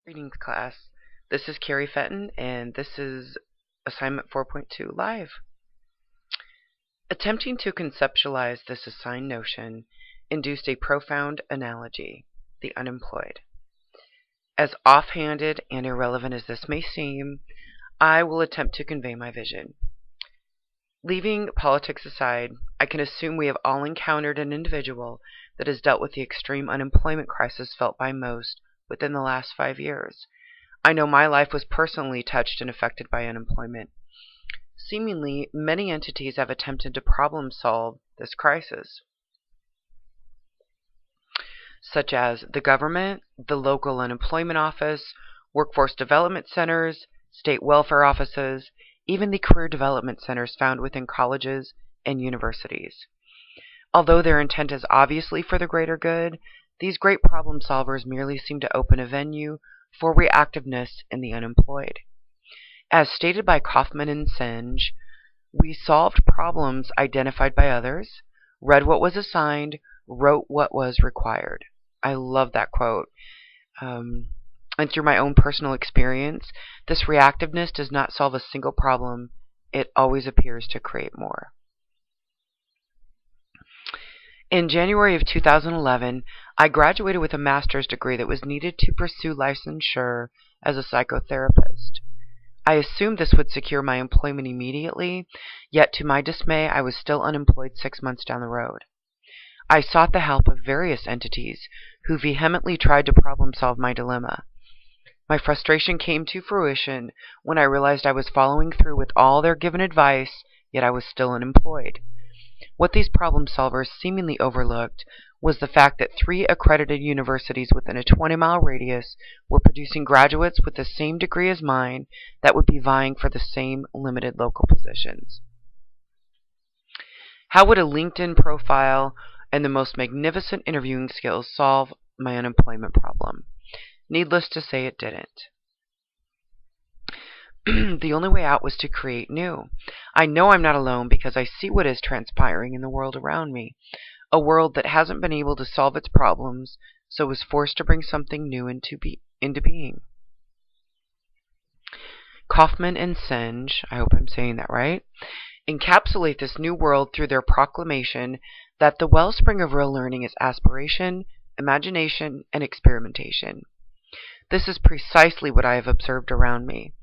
Greetings, class. This is Carrie Fenton, and this is Assignment 4.2 Live. Attempting to conceptualize this assigned notion induced a profound analogy, the unemployed. As offhanded and irrelevant as this may seem, I will attempt to convey my vision. Leaving politics aside, I can assume we have all encountered an individual that has dealt with the extreme unemployment crisis felt by most within the last 5 years. I know my life was personally touched and affected by unemployment. Seemingly, many entities have attempted to problem solve this crisis, such as the government, the local unemployment office, workforce development centers, state welfare offices, even the career development centers found within colleges and universities. Although their intent is obviously for the greater good, these great problem solvers merely seem to open a venue for reactiveness in the unemployed. As stated by Kaufman and Senge, we solved problems identified by others, read what was assigned, wrote what was required. I love that quote. And through my own personal experience, this reactiveness does not solve a single problem. It always appears to create more. In January of 2011, I graduated with a master's degree that was needed to pursue licensure as a psychotherapist. I assumed this would secure my employment immediately, yet to my dismay, I was still unemployed 6 months down the road. I sought the help of various entities who vehemently tried to problem solve my dilemma. My frustration came to fruition when I realized I was following through with all their given advice, yet I was still unemployed. What these problem solvers seemingly overlooked was the fact that 3 accredited universities within a 20-mile radius were producing graduates with the same degree as mine that would be vying for the same limited local positions. How would a LinkedIn profile and the most magnificent interviewing skills solve my unemployment problem? Needless to say, it didn't. The only way out was to create new. I know I'm not alone because I see what is transpiring in the world around me, a world that hasn't been able to solve its problems, so was forced to bring something new into being. Kaufman and Senge, I hope I'm saying that right, encapsulate this new world through their proclamation that the wellspring of real learning is aspiration, imagination, and experimentation. This is precisely what I have observed around me.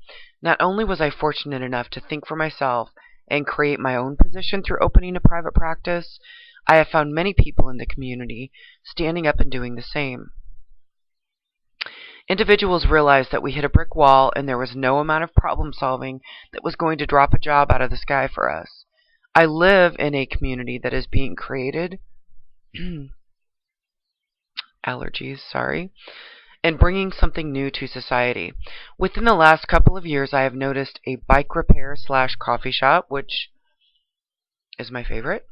Not only was I fortunate enough to think for myself and create my own position through opening a private practice, I have found many people in the community standing up and doing the same. Individuals realized that we hit a brick wall and there was no amount of problem solving that was going to drop a job out of the sky for us. I live in a community that is being created allergies, sorry, and bringing something new to society. Within the last couple of years, I have noticed a bike repair / coffee shop, which is my favorite,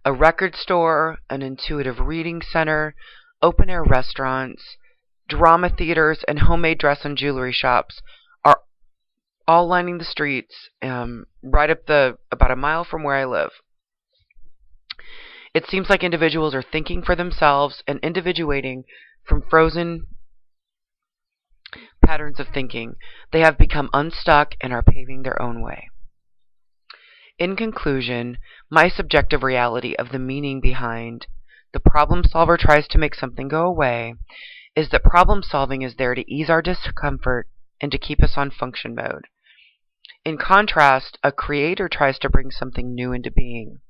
a record store, an intuitive reading center, open-air restaurants, drama theaters, and homemade dress and jewelry shops are all lining the streets right up about a mile from where I live. It seems like individuals are thinking for themselves and individuating from frozen patterns of thinking. They have become unstuck and are paving their own way. In conclusion, my subjective reality of the meaning behind the problem solver tries to make something go away is that problem solving is there to ease our discomfort and to keep us on function mode. In contrast, a creator tries to bring something new into being.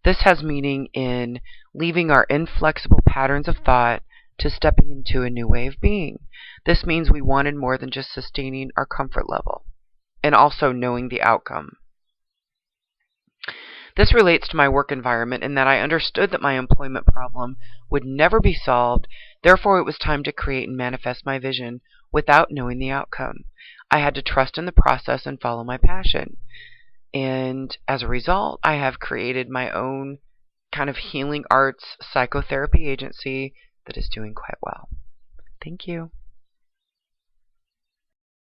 This has meaning in leaving our inflexible patterns of thought to stepping into a new way of being. This means we wanted more than just sustaining our comfort level, and also knowing the outcome. This relates to my work environment in that I understood that my employment problem would never be solved, therefore it was time to create and manifest my vision without knowing the outcome. I had to trust in the process and follow my passion. And as a result, I have created my own kind of healing arts psychotherapy agency that is doing quite well. Thank you.